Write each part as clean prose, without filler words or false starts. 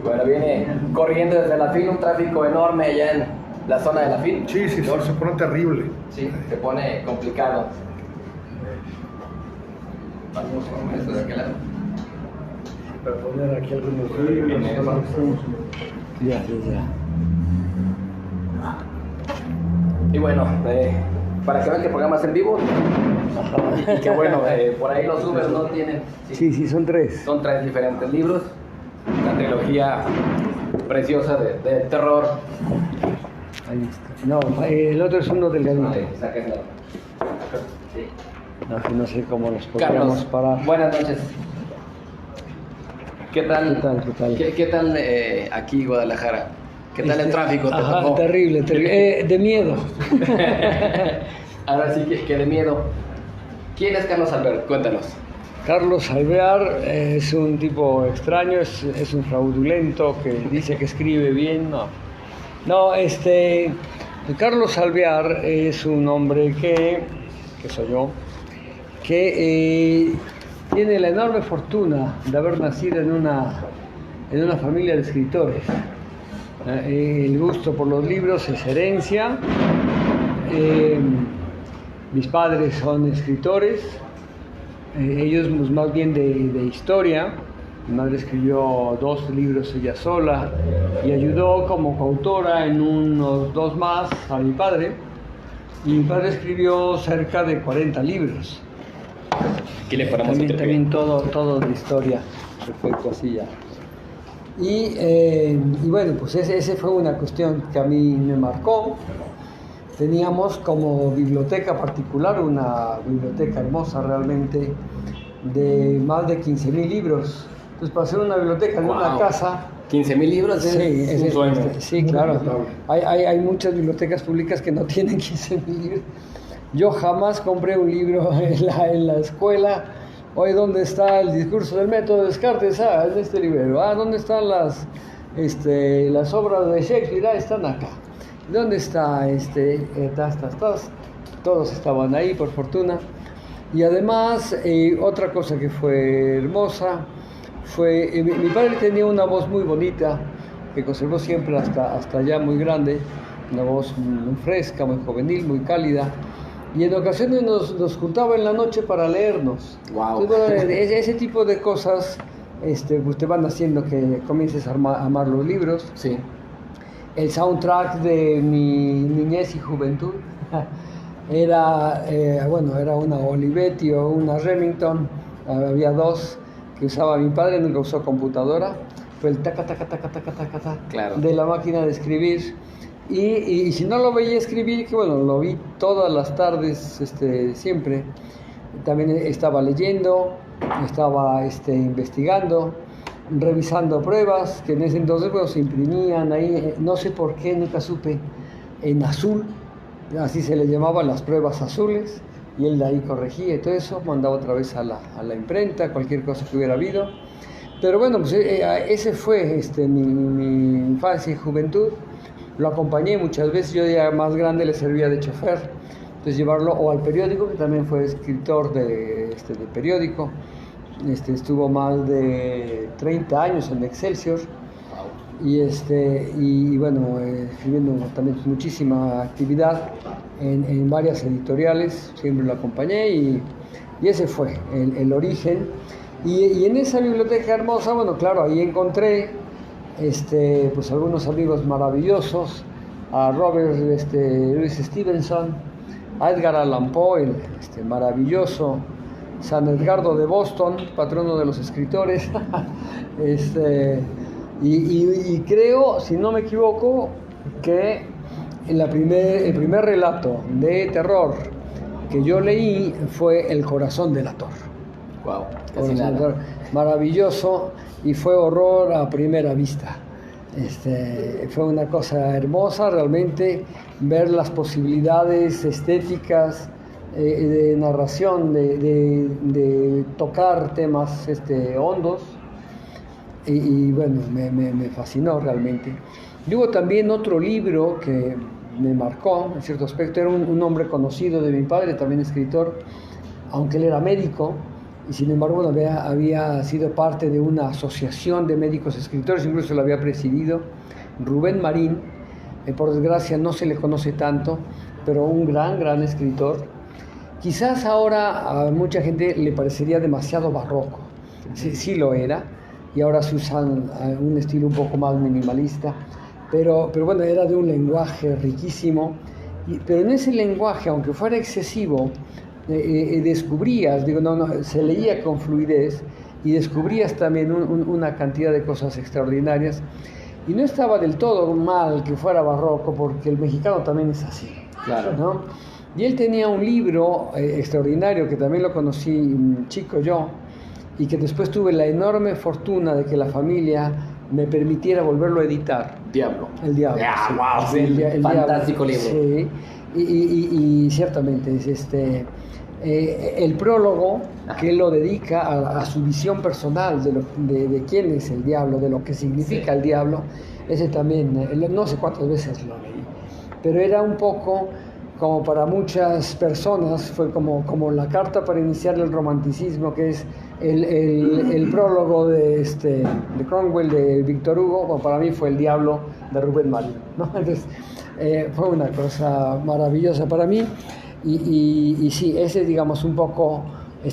Bueno, viene corriendo desde la FIL, un tráfico enorme allá en la zona de la FIL. Sí, se pone terrible. Sí, se pone complicado. Vamos con esto de aquel lado. Para poner aquí algunos libros. Ya. Y bueno, para que vean que programas en vivo, y que bueno, por ahí los Ubers no tienen. Sí, son 3. Son 3 diferentes libros, una trilogía preciosa de terror. Ahí está. No, el otro es uno delgadito. Sáquenlo. Sí. No sé cómo los podríamos Carlos, parar. buenas noches. ¿Qué tal? ¿Qué tal? ¿Qué tal aquí Guadalajara? ¿Qué tal el tráfico? ¿Te tocó? Terrible. De miedo. Ahora sí que de miedo. ¿Quién es Carlos Alvear? Cuéntanos. Carlos Alvear es un tipo extraño, es un fraudulento que dice que escribe bien. Carlos Alvear es un hombre que soy yo, que tiene la enorme fortuna de haber nacido en una familia de escritores. El gusto por los libros es herencia. Mis padres son escritores, ellos más bien de historia. Mi madre escribió 2 libros ella sola y ayudó como coautora en unos 2 más a mi padre. Y mi padre escribió cerca de 40 libros. Aquí le ponemos también todo de historia, perfecto, así ya. Y bueno, pues ese fue una cuestión que a mí me marcó. Teníamos como biblioteca particular una biblioteca hermosa realmente de más de 15,000 libros. Entonces, para hacer una biblioteca en una casa... 15,000 libros es un sueño. Sí, claro. Hay muchas bibliotecas públicas que no tienen 15,000 libros. Yo jamás compré un libro en la escuela. Oye, ¿dónde está el discurso del método de Descartes? En este libro. ¿Dónde están las obras de Shakespeare? Están acá. ¿Dónde está Todos estaban ahí, por fortuna. Y además, otra cosa que fue hermosa fue, mi padre tenía una voz muy bonita, que conservó siempre hasta ya muy grande, una voz muy fresca, muy juvenil, muy cálida, y en ocasiones nos juntaba en la noche para leernos. Wow. Entonces, bueno, ese tipo de cosas pues te van haciendo que comiences a amar los libros. Sí. El soundtrack de mi niñez y juventud era una Olivetti o una Remington. Había 2 que usaba mi padre, nunca usó computadora. Fue el taca claro. de la máquina de escribir. Y si no lo veía escribir, que bueno, lo vi todas las tardes, siempre. También estaba leyendo, estaba investigando, revisando pruebas que en ese entonces se imprimían ahí, no sé por qué, nunca supe, en azul, así se le llamaban las pruebas azules, y él de ahí corregía y todo eso, mandaba otra vez a la imprenta, cualquier cosa que hubiera habido. Pero bueno, pues ese fue mi infancia y juventud. Lo acompañé muchas veces, yo ya más grande le servía de chofer, entonces llevarlo o al periódico, que también fue escritor de periódico. Estuvo más de 30 años en Excelsior. Y bueno, escribiendo también muchísima actividad en varias editoriales, siempre lo acompañé y ese fue el origen. Y en esa biblioteca hermosa, bueno, claro, ahí encontré pues algunos amigos maravillosos, a Robert Louis Stevenson, a Edgar Allan Poe, el maravilloso San Edgardo de Boston, patrono de los escritores. Y creo, si no me equivoco, que el primer relato de terror que yo leí fue El corazón del ator. Wow, maravilloso, y fue horror a primera vista. Fue una cosa hermosa realmente ver las posibilidades estéticas de narración, de tocar temas hondos. Y bueno, me fascinó realmente. Luego también otro libro que me marcó en cierto aspecto, era un hombre conocido de mi padre, también escritor, aunque él era médico, y sin embargo había sido parte de una asociación de médicos escritores, incluso lo había presidido Rubén Marín. Por desgracia no se le conoce tanto, pero un gran escritor. Quizás ahora a mucha gente le parecería demasiado barroco, sí lo era, y ahora se usa un estilo un poco más minimalista, pero bueno, era de un lenguaje riquísimo, pero en ese lenguaje, aunque fuera excesivo, descubrías, se leía con fluidez y descubrías también una cantidad de cosas extraordinarias, y no estaba del todo mal que fuera barroco, porque el mexicano también es así, Claro. ¿no? Y él tenía un libro extraordinario que también lo conocí chico yo, y que después tuve la enorme fortuna de que la familia me permitiera volverlo a editar. Diablo. El Diablo. Ah, Sí. wow, sí, El fantástico Diablo. libro. Sí, y ciertamente es el prólogo que él lo dedica a su visión personal de quién es el diablo, de lo que significa el diablo. Ese también, no sé cuántas veces lo leí, pero era un poco como para muchas personas, fue como la carta para iniciar el romanticismo, que es el prólogo de Cromwell, de Víctor Hugo. Bueno, para mí fue el Diablo de Rubén Marín, ¿no? Entonces, fue una cosa maravillosa para mí, y sí, ese es, digamos, un poco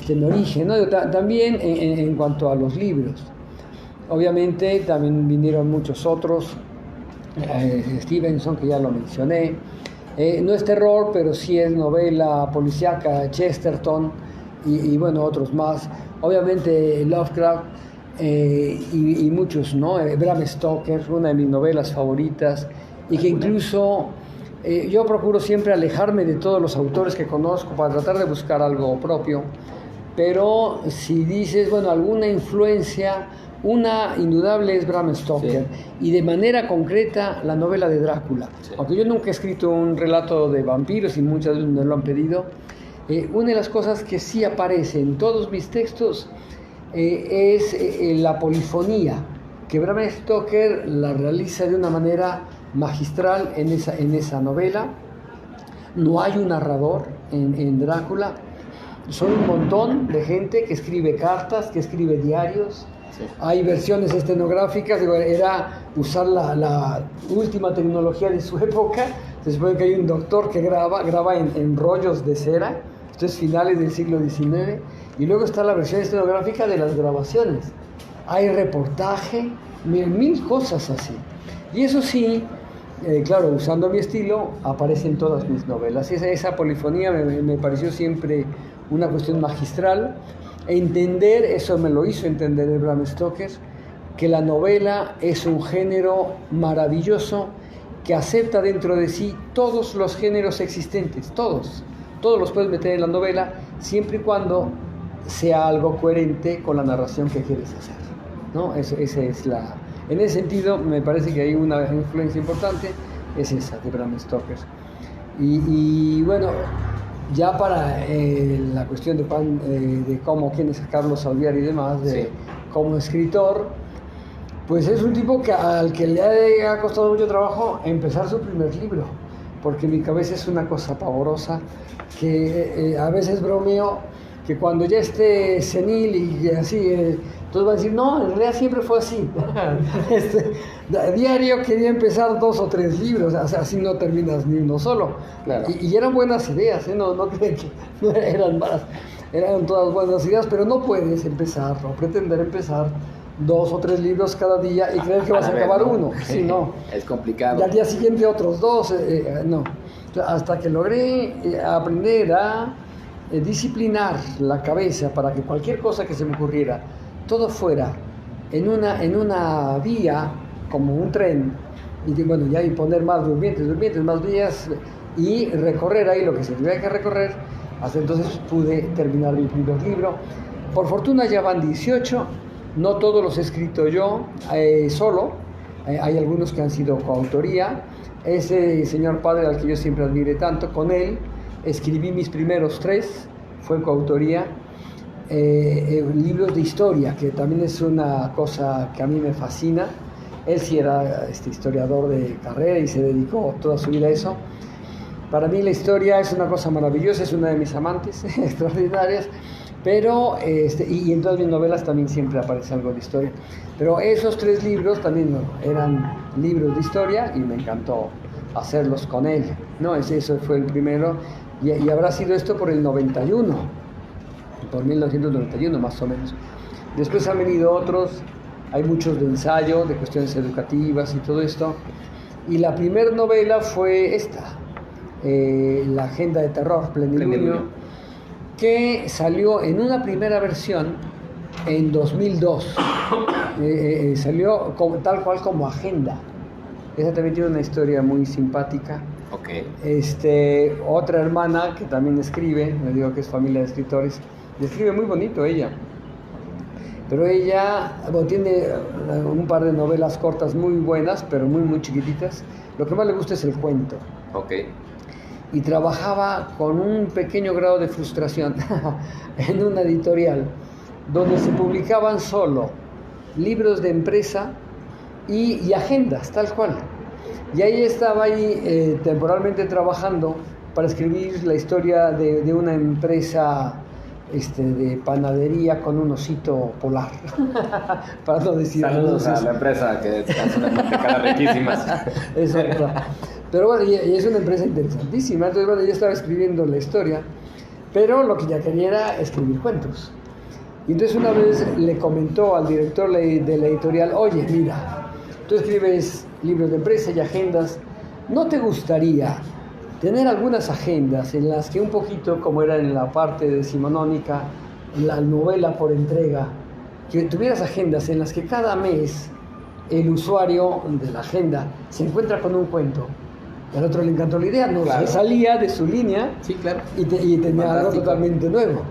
mi origen, ¿no? También en cuanto a los libros, obviamente también vinieron muchos otros, Stevenson, que ya lo mencioné. No es terror, pero sí es novela policíaca, Chesterton y bueno, otros más. Obviamente Lovecraft y muchos, ¿no? Bram Stoker, una de mis novelas favoritas, y que incluso yo procuro siempre alejarme de todos los autores que conozco para tratar de buscar algo propio, pero si dices, bueno, alguna influencia, una indudable es Bram Stoker, sí. Y de manera concreta la novela de Drácula. Sí. Aunque yo nunca he escrito un relato de vampiros y muchas veces me lo han pedido, una de las cosas que sí aparece en todos mis textos es la polifonía, que Bram Stoker la realiza de una manera magistral en esa novela. No hay un narrador en Drácula, son un montón de gente que escribe cartas, que escribe diarios. Sí. Hay versiones estenográficas, era usar la última tecnología de su época. Se supone que hay un doctor que graba en rollos de cera, esto es finales del siglo XIX, y luego está la versión estenográfica de las grabaciones. Hay reportaje, mil cosas así. Y eso sí, claro, usando mi estilo, aparece en todas mis novelas. Esa polifonía me pareció siempre una cuestión magistral. Entender, eso me lo hizo entender el Bram Stoker, que la novela es un género maravilloso que acepta dentro de sí todos los géneros existentes, todos los puedes meter en la novela, siempre y cuando sea algo coherente con la narración que quieres hacer, ¿no? En ese sentido, me parece que hay una influencia importante, es esa de Bram Stoker. Y bueno, ya para la cuestión de quién es Carlos Alvear y demás, sí. Como escritor, pues es un tipo al que le ha costado mucho trabajo empezar su primer libro, porque mi cabeza es una cosa pavorosa, que a veces bromeo que cuando ya esté senil y así, todos van a decir, no, en realidad siempre fue así. Diario quería empezar 2 o 3 libros, o sea, así no terminas ni uno solo. Claro. Y eran buenas ideas, no creen que no eran malas, eran todas buenas ideas, pero no puedes empezar o pretender empezar 2 o 3 libros cada día y creer que vas a acabar uno. Sí, no. Es complicado. Y al día siguiente otros 2, no. Hasta que logré aprender a disciplinar la cabeza para que cualquier cosa que se me ocurriera, todo fuera en una vía, como un tren, y bueno, ya y poner más durmientes, más vías, y recorrer ahí lo que se tuviera que recorrer. Hasta entonces pude terminar mi primer libro. Por fortuna ya van 18, no todos los he escrito yo solo, hay algunos que han sido coautoría. Ese señor padre al que yo siempre admiré tanto, con él escribí mis primeros 3, fue coautoría. Libros de historia, que también es una cosa que a mí me fascina. Él sí era historiador de carrera y se dedicó toda su vida a eso. Para mí la historia es una cosa maravillosa, es una de mis amantes extraordinarias, pero, y en todas mis novelas también siempre aparece algo de historia. Pero esos 3 libros también eran libros de historia y me encantó hacerlos con él, ¿no? Eso fue el primero, y habrá sido esto por el 91, por 1991 más o menos. Después han venido otros, hay muchos de ensayo, de cuestiones educativas y todo esto, y la primera novela fue esta, La Agenda de Terror, Plenilunio, que salió en una primera versión en 2002, salió tal cual como agenda. Esa también tiene una historia muy simpática. Ok. Otra hermana que también escribe, me digo que es familia de escritores, y escribe muy bonito ella. Pero ella tiene un par de novelas cortas muy buenas, pero muy, muy chiquititas. Lo que más le gusta es el cuento. Ok. Y trabajaba con un pequeño grado de frustración en una editorial donde se publicaban solo libros de empresa y agendas, tal cual. Y ahí estaba temporalmente trabajando para escribir la historia de una empresa de panadería con un osito polar, para no decir saludos a la empresa que hace unas mantecadas riquísimas. Exacto. Pero bueno, y es una empresa interesantísima. Entonces, bueno, yo estaba escribiendo la historia, pero lo que ya quería era escribir cuentos. Y entonces una vez le comentó al director de la editorial: oye, mira, tú escribes libros de empresa y agendas, ¿no te gustaría tener algunas agendas en las que un poquito, como era en la parte decimonónica, la novela por entrega, que tuvieras agendas en las que cada mes el usuario de la agenda se encuentra con un cuento? Y al otro le encantó la idea, ¿no? Claro. Se salía de su línea, Sí, claro. y tenía algo Fantástico. totalmente nuevo.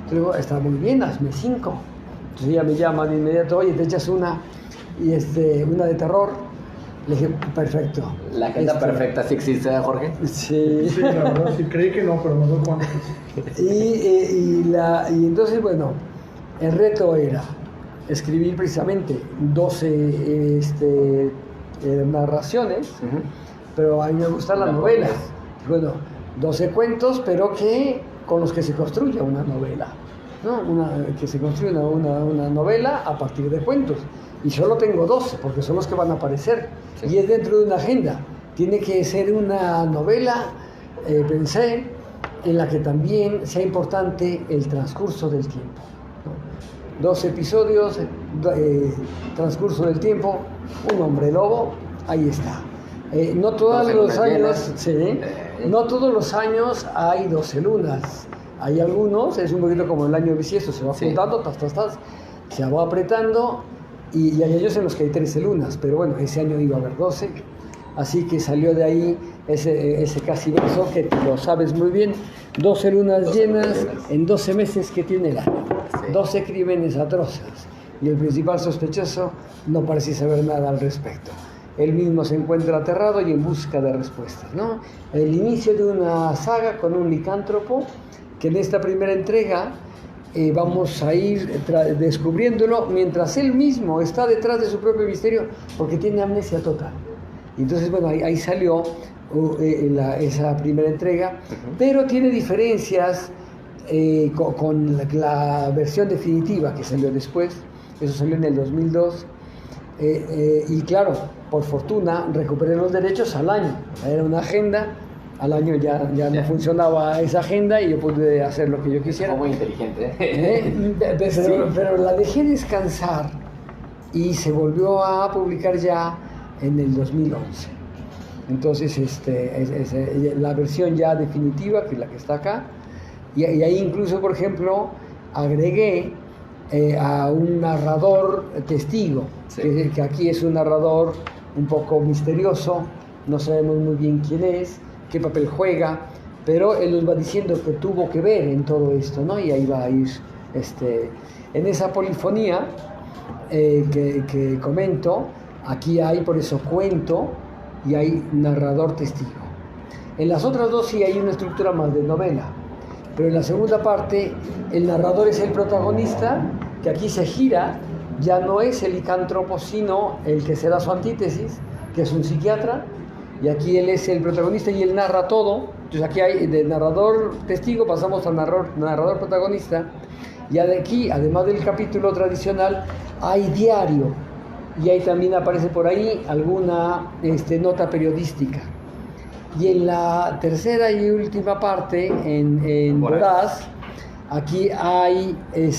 Entonces digo, está muy bien, hazme 5. Entonces ella me llama de inmediato: oye, te echas una, y una de terror. Le dije, perfecto. La agenda perfecta sí existe, Jorge. Sí. Sí, la verdad, sí, creí que no, pero no sé cuánto. Y entonces, bueno, el reto era escribir precisamente 12 narraciones, pero a mí me gustan las novelas. Bueno, 12 cuentos, pero con los que se construya una novela, ¿no? Que se construya una novela a partir de cuentos. Y solo tengo 12, porque son los que van a aparecer. Sí. Y es dentro de una agenda. Tiene que ser una novela, pensé, en la que también sea importante el transcurso del tiempo, ¿no? 12 episodios, transcurso del tiempo, un hombre lobo, ahí está. No todos los años, no todos los años hay 12 lunas. Hay algunos, es un poquito como el año bisiesto, se va juntando, se va apretando, y hay años en los que hay 13 lunas, pero bueno, ese año iba a haber 12, así que salió de ahí ese casi verso que lo sabes muy bien: 12 lunas llenas en 12 meses que tiene el año, 12 crímenes atroces, y el principal sospechoso no parece saber nada al respecto. Él mismo se encuentra aterrado y en busca de respuestas, ¿no? El inicio de una saga con un licántropo que en esta primera entrega vamos a ir descubriéndolo mientras él mismo está detrás de su propio misterio, porque tiene amnesia total. Y entonces, bueno, ahí salió esa primera entrega, pero tiene diferencias con la versión definitiva que salió después. Eso salió en el 2002. Y claro, por fortuna recuperé los derechos al año. Era una agenda. Al año ya no funcionaba esa agenda y yo pude hacer lo que yo quisiera. Fue muy inteligente. Pero la dejé descansar y se volvió a publicar ya en el 2011. Entonces, la versión ya definitiva, que es la que está acá, y ahí incluso, por ejemplo, agregué a un narrador testigo, que aquí es un narrador un poco misterioso, no sabemos muy bien quién es, qué papel juega, pero él nos va diciendo que tuvo que ver en todo esto, ¿no? Y ahí va a ir en esa polifonía que comento. Aquí hay, por eso, cuento y hay narrador testigo. En las otras dos sí hay una estructura más de novela, pero en la segunda parte el narrador es el protagonista, que aquí se gira, ya no es el licántropo, sino el que será su antítesis, que es un psiquiatra. Y aquí él es el protagonista y él narra todo, Entonces aquí hay de narrador testigo, pasamos a narrador protagonista. Ya de aquí, además del capítulo tradicional, hay diario. Y ahí también aparece por ahí alguna nota periodística. Y en la tercera y última parte, en Voraz, aquí hay el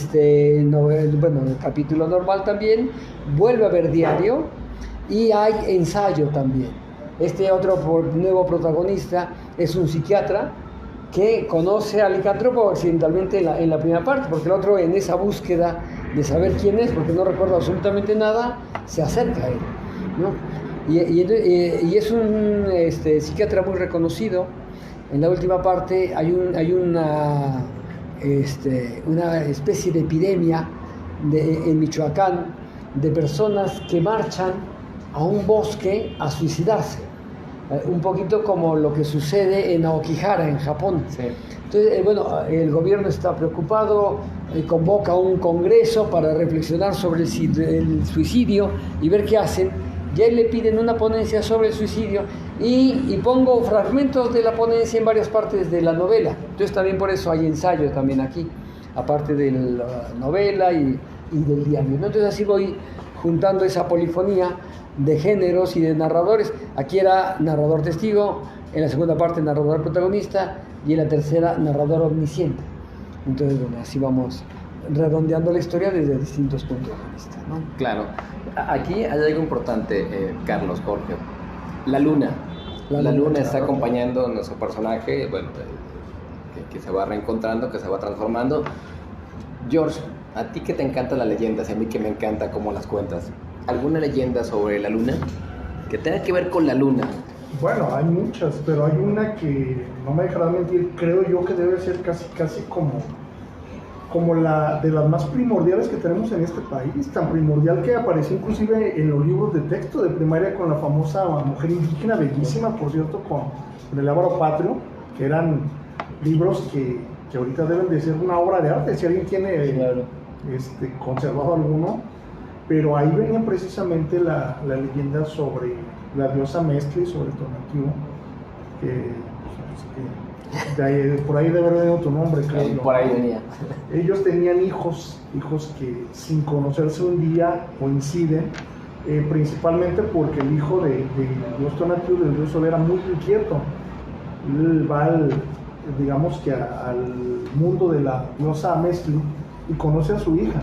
capítulo normal también, vuelve a haber diario y hay ensayo también. Este otro nuevo protagonista es un psiquiatra que conoce al licántropo accidentalmente en la primera parte, porque el otro, en esa búsqueda de saber quién es, porque no recuerda absolutamente nada, se acerca a él, ¿no? Y es un psiquiatra muy reconocido. En la última parte hay una especie de epidemia en Michoacán de personas que marchan a un bosque a suicidarse, un poquito como lo que sucede en Aokigahara, en Japón. Sí. Entonces, el gobierno está preocupado, convoca un congreso para reflexionar sobre el suicidio y ver qué hacen. Ya le piden una ponencia sobre el suicidio y pongo fragmentos de la ponencia en varias partes de la novela. Entonces también por eso hay ensayo también aquí, aparte de la novela y del diario, ¿no? Entonces así voy juntando esa polifonía de géneros y de narradores. Aquí era narrador testigo, en la segunda parte narrador protagonista y en la tercera narrador omnisciente. Entonces, así vamos redondeando la historia desde distintos puntos de vista, ¿no? Claro. Aquí hay algo importante, Carlos, Jorge. La luna. La luna está acompañando a nuestro personaje, que se va reencontrando, que se va transformando. George, a ti que te encantan las leyendas y a mí que me encanta cómo las cuentas, ¿alguna leyenda sobre la luna que tenga que ver con la luna? Bueno, hay muchas, pero hay una que no me dejará mentir, creo yo que debe ser casi como la de las más primordiales que tenemos en este país, tan primordial que apareció inclusive en los libros de texto de primaria con la famosa mujer indígena, bellísima, por cierto, con el Lábaro Patrio, que eran libros que ahorita deben de ser una obra de arte, si alguien tiene conservado alguno, pero ahí venía precisamente la leyenda sobre la diosa Mestli, sobre Tonatiuh, por ahí debe haber venido tu nombre, creo. Por ahí venía. Ellos tenían hijos que sin conocerse un día coinciden, principalmente porque el hijo de dios Tonatiuh, del dios Sol, era muy inquieto. Él va digamos que al mundo de la diosa Mestli y conoce a su hija,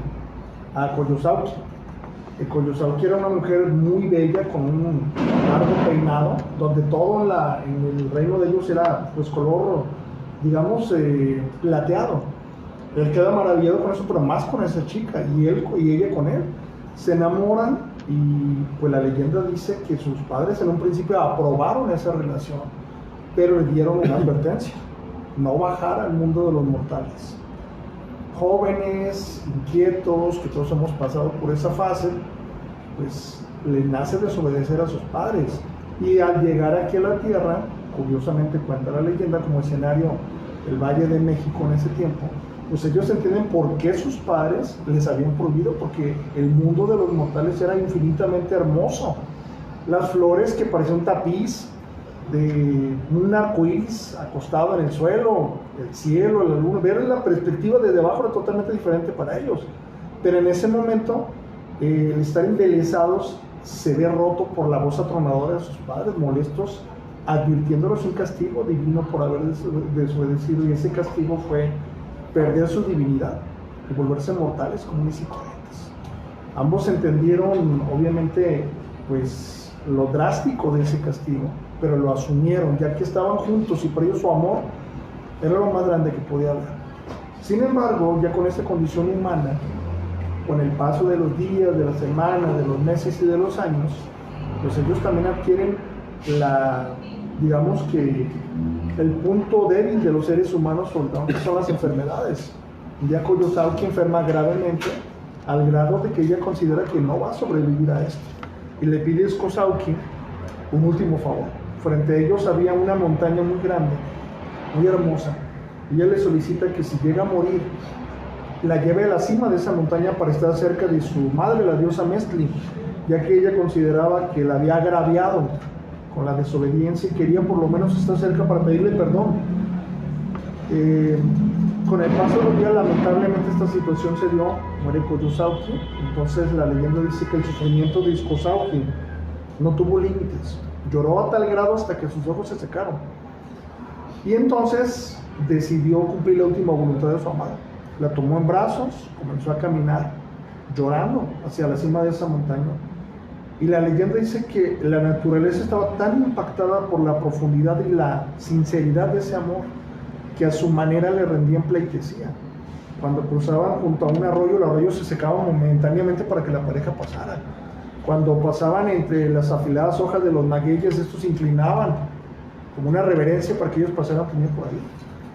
a Coyosauqui. Coyosauqui era una mujer muy bella con un largo peinado, donde todo en el reino de ellos era pues color, digamos, plateado. Él queda maravillado con eso, pero más con esa chica, y ella con él. Se enamoran y pues la leyenda dice que sus padres en un principio aprobaron esa relación, pero le dieron una advertencia: no bajar al mundo de los mortales. Jóvenes, inquietos, que todos hemos pasado por esa fase, pues le nace desobedecer a sus padres. Y al llegar aquí a la tierra, curiosamente cuenta la leyenda como escenario el Valle de México en ese tiempo, pues ellos entienden por qué sus padres les habían prohibido, porque el mundo de los mortales era infinitamente hermoso. Las flores que parecían un tapiz de un arcoíris acostado en el suelo, el cielo, la luna, ver la perspectiva desde abajo era totalmente diferente para ellos. Pero en ese momento, el estar embelesados se ve roto por la voz atronadora de sus padres, molestos, advirtiéndoles un castigo divino por haber desobedecido, y ese castigo fue perder su divinidad y volverse mortales comunes y corrientes. Ambos entendieron, obviamente, pues lo drástico de ese castigo, pero lo asumieron, ya que estaban juntos y por ello su amor era lo más grande que podía haber. Sin embargo, ya con esta condición humana, con el paso de los días, de las semanas, de los meses y de los años, pues ellos también adquieren digamos que el punto débil de los seres humanos, que son las enfermedades. Un día Coyosauqui enferma gravemente, al grado de que ella considera que no va a sobrevivir a esto, y le pide a Coyosauqui un último favor. Frente a ellos había una montaña muy grande, muy hermosa, y ella le solicita que si llega a morir, la lleve a la cima de esa montaña para estar cerca de su madre, la diosa Mestli, ya que ella consideraba que la había agraviado con la desobediencia y quería por lo menos estar cerca para pedirle perdón. Con el paso de los días, lamentablemente esta situación se dio, muere Koyosauki. Entonces la leyenda dice que el sufrimiento de Iskosauki no tuvo límites, lloró a tal grado hasta que sus ojos se secaron, y entonces decidió cumplir la última voluntad de su amada. La tomó en brazos, comenzó a caminar llorando hacia la cima de esa montaña, y la leyenda dice que la naturaleza estaba tan impactada por la profundidad y la sinceridad de ese amor que a su manera le rendían pleitesía. Cuando cruzaban junto a un arroyo, el arroyo se secaba momentáneamente para que la pareja pasara. Cuando pasaban entre las afiladas hojas de los magueyes, estos se inclinaban como una reverencia para que ellos pasaran también por ahí,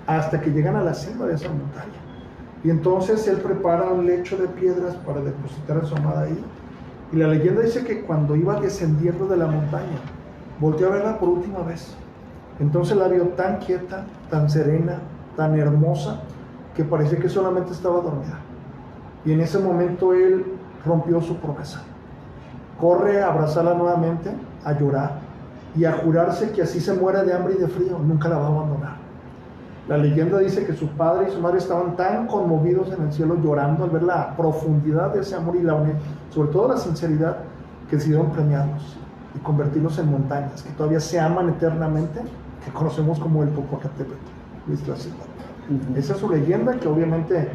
hasta que llegan a la cima de esa montaña. Y entonces él prepara un lecho de piedras para depositar a su amada ahí. Y la leyenda dice que cuando iba descendiendo de la montaña, volteó a verla por última vez. Entonces la vio tan quieta, tan serena, tan hermosa, que parecía que solamente estaba dormida. Y en ese momento él rompió su promesa. Corre a abrazarla nuevamente, a llorar y a jurarse que así se muera de hambre y de frío, nunca la va a abandonar. La leyenda dice que su padre y su madre estaban tan conmovidos en el cielo llorando al ver la profundidad de ese amor y sobre todo la sinceridad, que decidieron premiarlos y convertirlos en montañas que todavía se aman eternamente, que conocemos como el Popocatépetl, nuestra ciudad. Esa es su leyenda, que obviamente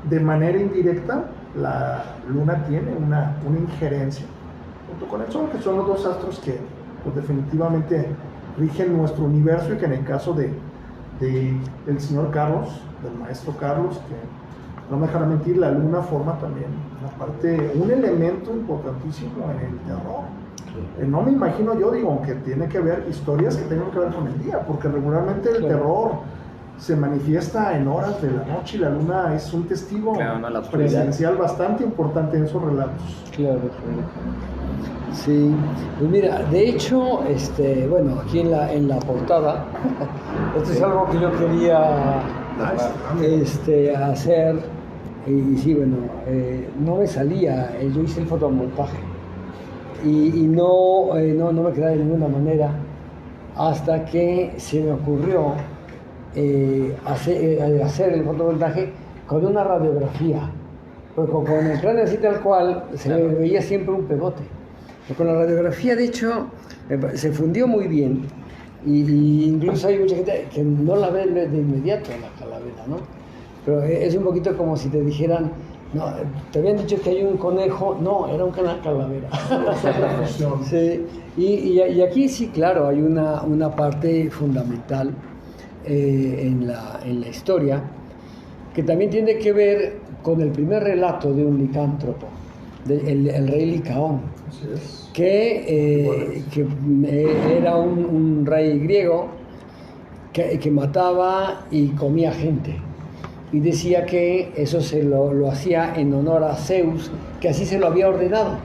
de manera indirecta la luna tiene una injerencia junto con el sol, que son los dos astros que pues, definitivamente rigen nuestro universo, y que en el caso del señor Carlos, del maestro Carlos, que no me dejará mentir, la luna forma también un elemento importantísimo en el terror. No me imagino yo, digo, que tiene que ver historias que tengan que ver con el día, porque regularmente el terror se manifiesta en horas de la noche, y la luna es un testigo presencial bastante importante en esos relatos. Claro. Sí, pues mira, de hecho, bueno, aquí en la portada, esto es algo que yo quería hacer, y sí, bueno, no me salía, yo hice el fotomontaje, y no me quedaba de ninguna manera, hasta que se me ocurrió hacer el fotomontaje con una radiografía, porque con el cráneo así tal cual se me veía siempre un pegote. Pero con la radiografía, de hecho, se fundió muy bien, y incluso hay mucha gente que no la ve de inmediato la calavera, ¿no? Pero es un poquito como si te dijeran, no, te habían dicho que hay un conejo, no, era una calavera. Sí, y aquí sí, claro, hay una parte fundamental en la historia, que también tiene que ver con el primer relato de un licántropo, el rey Licaón, que era un rey griego que mataba y comía gente, y decía que eso se lo hacía en honor a Zeus, que así se lo había ordenado.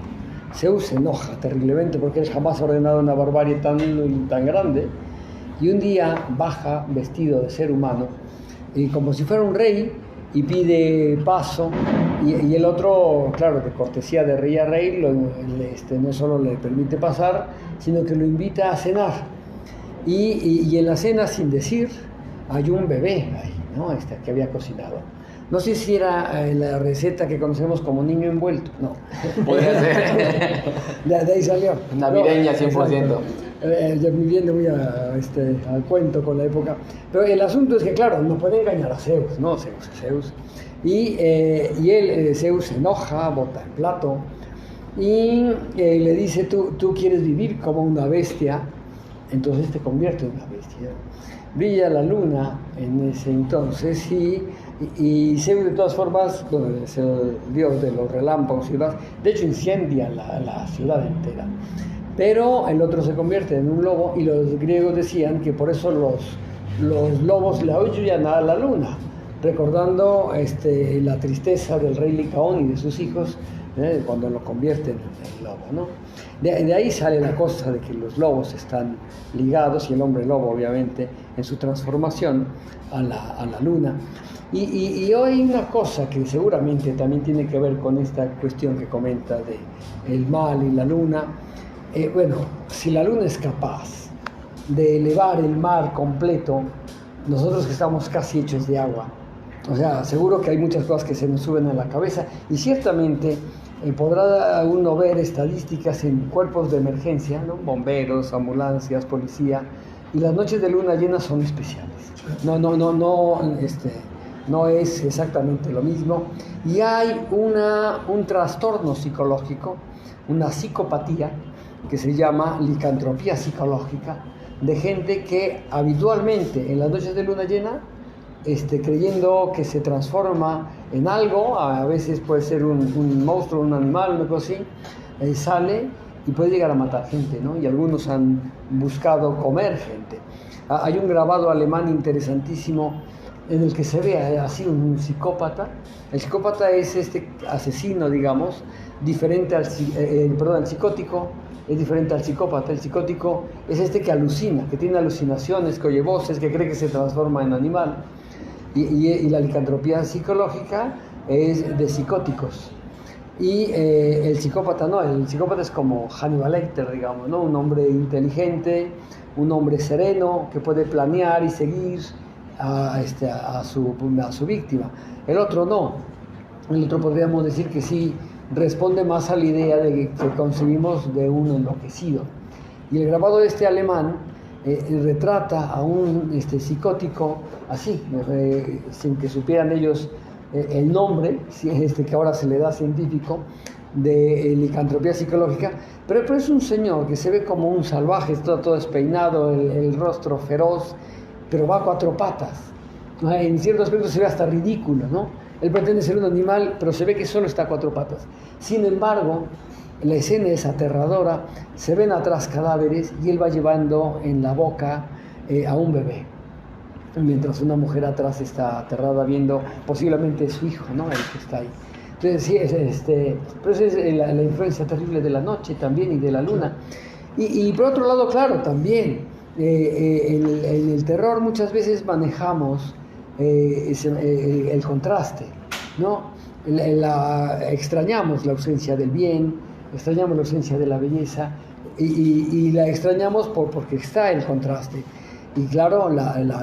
Zeus se enoja terriblemente porque él jamás ha ordenado una barbarie tan grande, y un día baja vestido de ser humano y como si fuera un rey, y pide paso, y el otro, claro, de cortesía de rey a rey, no solo le permite pasar, sino que lo invita a cenar, y en la cena, sin decir, hay un bebé ahí, ¿no? Que había cocinado. No sé si era la receta que conocemos como niño envuelto, no. Podría ser. De ahí salió. Navideña, 100%. Yo viviendo muy al cuento con la época. Pero el asunto es que, claro, no puede engañar a Zeus, ¿no? Zeus. Y Zeus se enoja, bota el plato, y le dice, tú quieres vivir como una bestia, entonces te conviertes en una bestia. Brilla la luna en ese entonces, y Zeus, de todas formas, bueno, es el dios de los relámpagos y demás, de hecho incendia la ciudad entera. Pero el otro se convierte en un lobo, y los griegos decían que por eso los lobos le aúllan a la luna, recordando la tristeza del rey Licaón y de sus hijos cuando lo convierten en lobo, ¿no? De ahí sale la cosa de que los lobos están ligados, y el hombre lobo, obviamente, en su transformación a la luna. Y hoy hay una cosa que seguramente también tiene que ver con esta cuestión que comenta de el mal y la luna, Bueno, si la luna es capaz de elevar el mar completo, nosotros que estamos casi hechos de agua, o sea, seguro que hay muchas cosas que se nos suben a la cabeza y ciertamente podrá uno ver estadísticas en cuerpos de emergencia, ¿no? Bomberos, ambulancias, policía, y las noches de luna llena son especiales. No es exactamente lo mismo. Y hay un trastorno psicológico, una psicopatía, que se llama licantropía psicológica, de gente que habitualmente en las noches de luna llena, creyendo que se transforma en algo, a veces puede ser un monstruo, un animal, una cosa así, sale y puede llegar a matar gente, ¿no? Y algunos han buscado comer gente. Hay un grabado alemán interesantísimo en el que se ve así un psicópata. El psicópata es este asesino, digamos, diferente al el psicótico es diferente al psicópata. El psicótico es este que alucina, que tiene alucinaciones, que oye voces, que cree que se transforma en animal. Y la licantropía psicológica es de psicóticos. Y el psicópata no, el psicópata es como Hannibal Lecter, digamos, ¿no? Un hombre inteligente, un hombre sereno, que puede planear y seguir a su víctima. El otro no. El otro podríamos decir que sí responde más a la idea que concebimos de un enloquecido. Y el grabado de este alemán retrata a un psicótico así, sin que supieran ellos el nombre, que ahora se le da científico, de licantropía psicológica, pero es un señor que se ve como un salvaje, todo despeinado, el rostro feroz, pero va a cuatro patas. En ciertos aspectos se ve hasta ridículo, ¿no? Él pretende ser un animal, pero se ve que solo está a cuatro patas. Sin embargo, la escena es aterradora, se ven atrás cadáveres y él va llevando en la boca a un bebé, mientras una mujer atrás está aterrada viendo posiblemente su hijo, ¿no? El que está ahí. Entonces sí, pero esa es la influencia terrible de la noche también y de la luna. Y por otro lado, claro, también en el terror muchas veces manejamos el contraste, ¿no? Extrañamos la ausencia del bien, extrañamos la ausencia de la belleza y la extrañamos porque está el contraste. Y claro,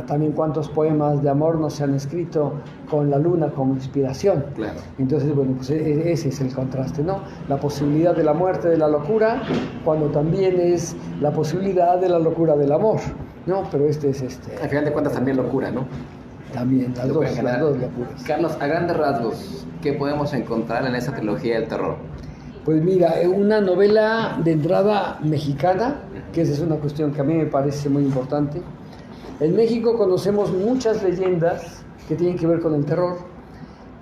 también cuántos poemas de amor no se han escrito con la luna como inspiración. Claro. Entonces, bueno, pues ese es el contraste, ¿no? La posibilidad de la muerte, de la locura, cuando también es la posibilidad de la locura del amor, ¿no? Pero es Al final de cuentas también locura, ¿no? También, las dos locuras. Carlos, a grandes rasgos, ¿qué podemos encontrar en esa trilogía del terror? Pues mira, una novela de entrada mexicana, que esa es una cuestión que a mí me parece muy importante. En México conocemos muchas leyendas que tienen que ver con el terror,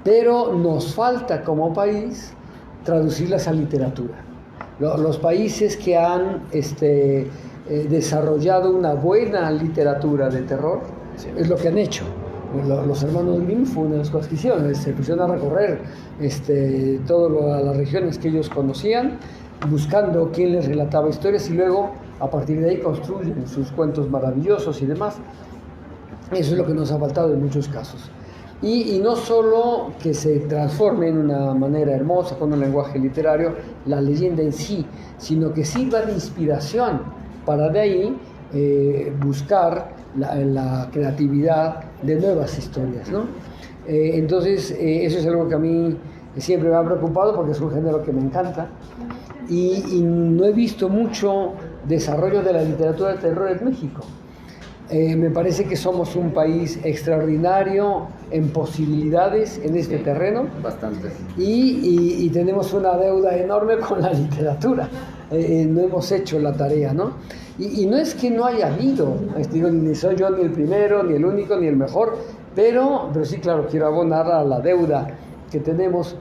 pero nos falta como país traducirlas a literatura. Los países que han desarrollado una buena literatura de terror, sí, es lo que han hecho. Los hermanos Grimm fue una de las cosas que hicieron, se pusieron a recorrer todas las regiones que ellos conocían, buscando quién les relataba historias y luego a partir de ahí construyen sus cuentos maravillosos y demás. Eso es lo que nos ha faltado en muchos casos. Y no solo que se transforme en una manera hermosa con un lenguaje literario la leyenda en sí, sino que sirva de inspiración para de ahí buscar la creatividad de nuevas historias, ¿no? Entonces eso es algo que a mí siempre me ha preocupado porque es un género que me encanta y no he visto mucho desarrollo de la literatura de terror en México. Me parece que somos un país extraordinario en posibilidades en este terreno. Bastante. Y tenemos una deuda enorme con la literatura. No hemos hecho la tarea, ¿no? Y no es que no haya habido, ni soy yo ni el primero, ni el único, ni el mejor, pero sí, claro, quiero abonar a la deuda que tenemos.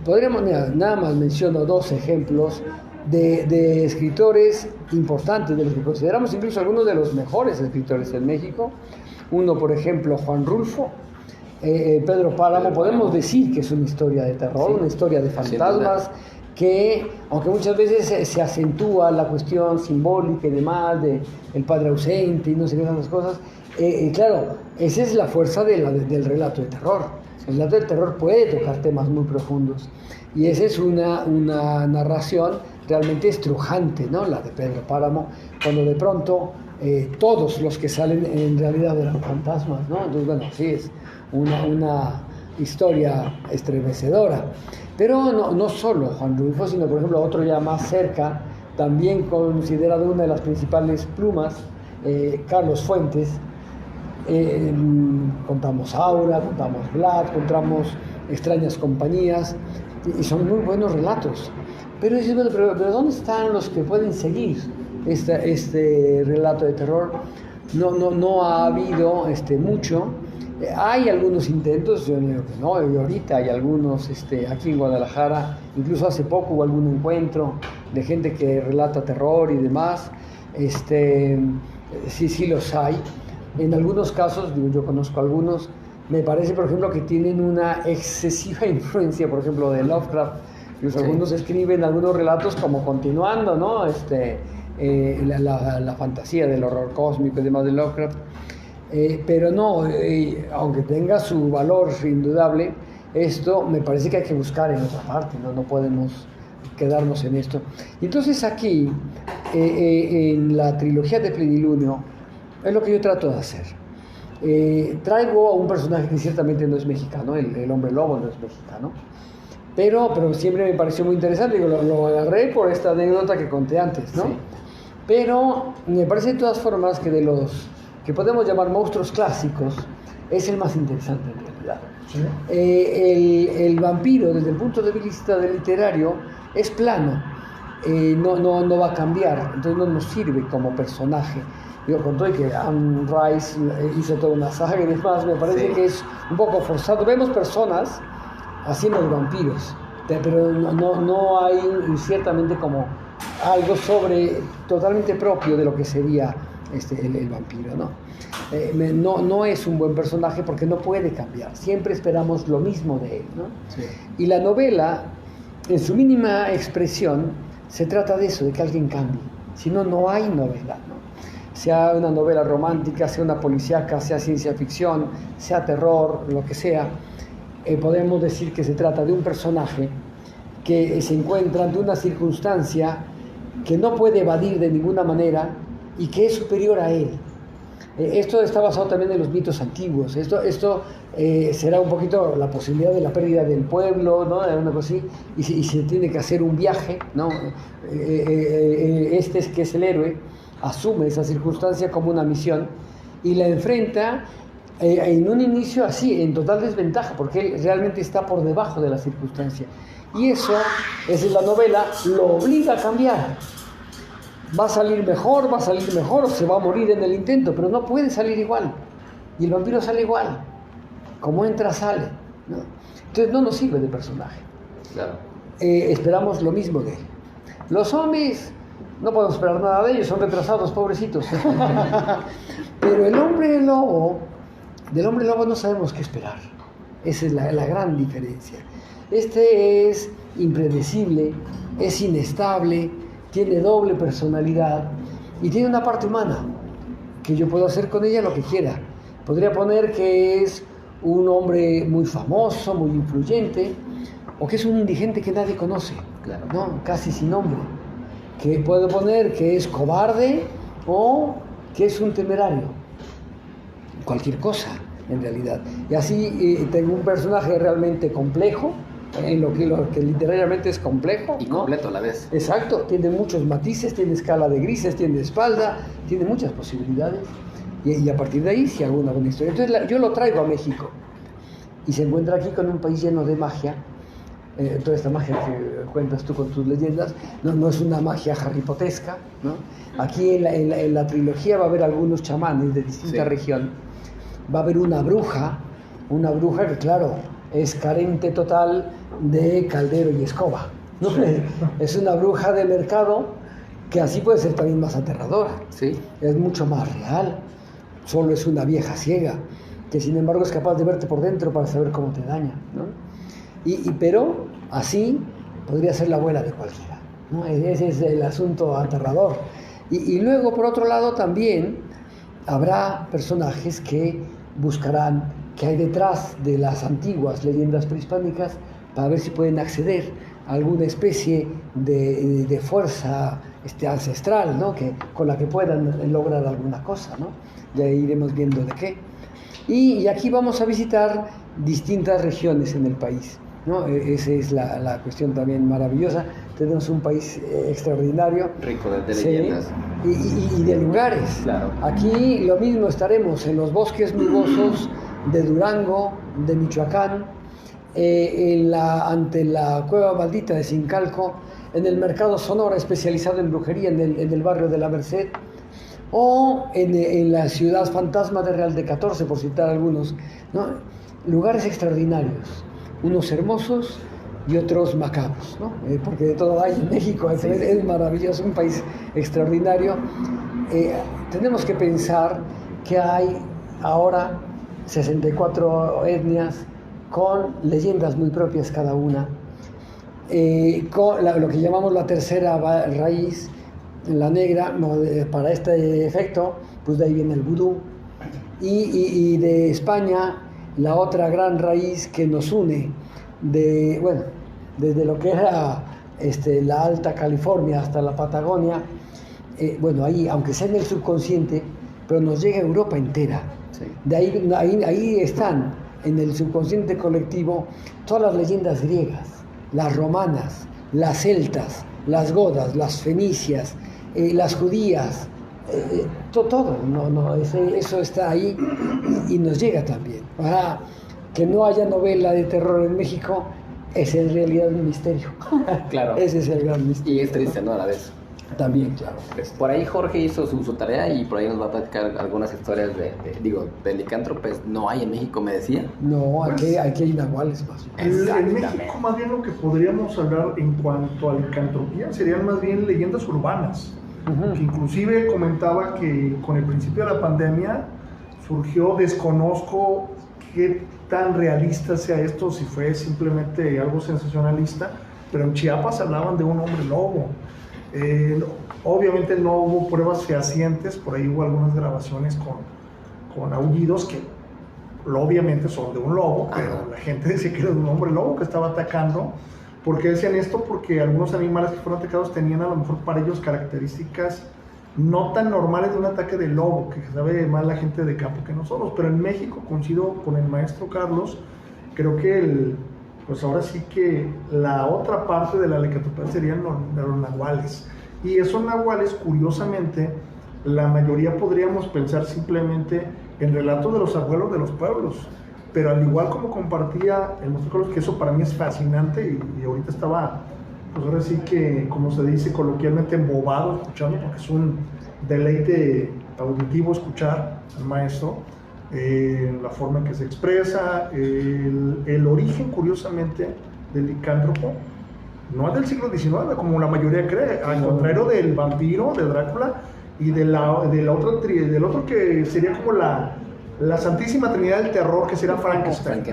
Podríamos, nada más menciono dos ejemplos de escritores importantes, de los que consideramos incluso algunos de los mejores escritores en México. Uno, por ejemplo, Juan Rulfo, Pedro Páramo. Podemos decir que es una historia de terror, sí, una historia de fantasmas, que aunque muchas veces se acentúa la cuestión simbólica y demás, de el padre ausente y no sé qué otras cosas, claro, esa es la fuerza del relato de terror. El relato del terror puede tocar temas muy profundos y esa es una narración realmente estrujante, ¿no? La de Pedro Páramo, cuando de pronto todos los que salen en realidad eran fantasmas, ¿no? Entonces, bueno, sí, es una historia estremecedora. Pero no solo Juan Rulfo, sino por ejemplo otro ya más cerca, también considerado una de las principales plumas, Carlos Fuentes. Contamos Aura, contamos Vlad, contamos Extrañas Compañías, y son muy buenos relatos. Pero dices, bueno, pero ¿dónde están los que pueden seguir este relato de terror? No ha habido mucho. Hay algunos intentos, yo digo que no, y ahorita hay algunos aquí en Guadalajara, incluso hace poco hubo algún encuentro de gente que relata terror y demás. Sí los hay. En algunos casos, digo, yo conozco algunos, me parece, por ejemplo, que tienen una excesiva influencia, por ejemplo, de Lovecraft. Incluso algunos escriben algunos relatos como continuando, ¿no? La fantasía del horror cósmico y demás de Lovecraft. Pero no, aunque tenga su valor indudable, esto me parece que hay que buscar en otra parte, no podemos quedarnos en esto. Y entonces aquí, en la trilogía de Plenilunio, es lo que yo trato de hacer. Traigo a un personaje que ciertamente no es mexicano, el hombre lobo no es mexicano, pero siempre me pareció muy interesante, digo, lo agarré por esta anécdota que conté antes, ¿no? Sí. Pero me parece de todas formas que de los que podemos llamar monstruos clásicos, es el más interesante en realidad. ¿Sí? El vampiro, desde el punto de vista del literario, es plano, no va a cambiar, entonces no nos sirve como personaje. Digo, con todo que Anne Rice hizo toda una saga y demás, me parece que es un poco forzado. Vemos personas haciendo vampiros, pero no hay ciertamente como algo totalmente propio de lo que sería el vampiro, ¿no? No es un buen personaje porque no puede cambiar, siempre esperamos lo mismo de él, ¿no? Sí. Y la novela, en su mínima expresión, se trata de eso, de que alguien cambie, si no hay novela, ¿no? Sea una novela romántica, sea una policíaca, sea ciencia ficción, sea terror, lo que sea, podemos decir que se trata de un personaje que se encuentra ante una circunstancia que no puede evadir de ninguna manera y que es superior a él. Esto está basado también en los mitos antiguos. Esto será un poquito la posibilidad de la pérdida del pueblo, ¿no? Una cosa así, y se tiene que hacer un viaje, ¿no? Que es el héroe, asume esa circunstancia como una misión y la enfrenta en un inicio así, en total desventaja, porque él realmente está por debajo de la circunstancia. Y esa es la novela, lo obliga a cambiar. Va a salir mejor o se va a morir en el intento, pero no puede salir igual. Y el vampiro sale igual. Como entra, sale, ¿no? Entonces no nos sirve de personaje. Claro. Esperamos lo mismo de él. Los zombies, no podemos esperar nada de ellos, son retrasados, pobrecitos. Pero del hombre lobo no sabemos qué esperar. Esa es la gran diferencia. Es impredecible, es inestable, tiene doble personalidad y tiene una parte humana, que yo puedo hacer con ella lo que quiera. Podría poner que es un hombre muy famoso, muy influyente, o que es un indigente que nadie conoce, claro, ¿no? Casi sin nombre. Que puedo poner que es cobarde o que es un temerario. Cualquier cosa, en realidad. Y así tengo un personaje realmente complejo, en lo que literariamente es complejo. Y completo a la vez. Exacto, tiene muchos matices, tiene escala de grises, tiene espalda, tiene muchas posibilidades. Y a partir de ahí sí hago una buena historia. Entonces yo lo traigo a México. Y se encuentra aquí con un país lleno de magia. Toda esta magia que cuentas tú con tus leyendas, no es una magia harrypotesca, ¿no? Aquí en la trilogía va a haber algunos chamanes de distinta región. Va a haber una bruja que claro, es carente total de caldero y escoba, ¿no? Es una bruja de mercado que así puede ser también más aterradora. Sí. Es mucho más real. Solo es una vieja ciega que sin embargo es capaz de verte por dentro para saber cómo te daña, ¿no? Pero así podría ser la abuela de cualquiera, ¿no? Ese es el asunto aterrador. Y luego, por otro lado, también habrá personajes que buscarán qué hay detrás de las antiguas leyendas prehispánicas para ver si pueden acceder alguna especie de fuerza ancestral, ¿no? Con la que puedan lograr alguna cosa, ¿no? Ya iremos viendo de qué. Y aquí vamos a visitar distintas regiones en el país, ¿no? Esa es la cuestión también maravillosa. Tenemos un país extraordinario. Rico de Sí, leyendas. y de lugares. Claro. Aquí lo mismo, estaremos en los bosques nubosos de Durango, de Michoacán, ante la cueva maldita de Zincalco, en el mercado Sonora especializado en brujería en el barrio de La Merced, o en la ciudad fantasma de Real de 14, por citar algunos, ¿no? Lugares extraordinarios, unos hermosos y otros macabros, ¿no? Porque de todo hay en México, es maravilloso, un país extraordinario. Tenemos que pensar que hay ahora 64 etnias con leyendas muy propias cada una, con lo que llamamos la tercera raíz, la negra, para este efecto, pues de ahí viene el vudú, y de España la otra gran raíz que nos une, desde lo que era la Alta California hasta la Patagonia, ahí, aunque sea en el subconsciente, pero nos llega a Europa entera. Sí. De ahí están, en el subconsciente colectivo, todas las leyendas griegas, las romanas, las celtas, las godas, las fenicias, las judías, todo, eso está ahí y nos llega también. Ahora, que no haya novela de terror en México es en realidad un misterio. Claro. Ese es el gran misterio. Y es triste, ¿no? A la vez. También, claro. Por ahí Jorge hizo su tarea y por ahí nos va a platicar algunas historias de licántropes. No hay en México, me decía. No, aquí hay nahuales más. En México más bien lo que podríamos hablar en cuanto a licantropía serían más bien leyendas urbanas. Uh-huh. Que inclusive comentaba que con el principio de la pandemia surgió, desconozco qué tan realista sea esto, si fue simplemente algo sensacionalista, pero en Chiapas hablaban de un hombre lobo. Obviamente no hubo pruebas fehacientes, por ahí hubo algunas grabaciones con aullidos que obviamente son de un lobo, pero la gente decía que era de un hombre lobo que estaba atacando. ¿Por qué decían esto? Porque algunos animales que fueron atacados tenían a lo mejor para ellos características no tan normales de un ataque de lobo, que sabe más la gente de campo que nosotros. Pero en México, coincido con el maestro Carlos, creo que pues ahora sí que la otra parte de la licantropía serían los nahuales. Y esos nahuales, curiosamente, la mayoría podríamos pensar simplemente en relatos de los abuelos de los pueblos. Pero al igual como compartía el maestro Carlos, que eso para mí es fascinante, y ahorita estaba, pues ahora sí que, como se dice coloquialmente, embobado escuchando, porque es un deleite auditivo escuchar al maestro, la forma en que se expresa, el origen, curiosamente, del licántropo, no es del siglo XIX, como la mayoría cree, al contrario del vampiro, de Drácula, y del otro que sería como la Santísima Trinidad del Terror, que sería Frankenstein.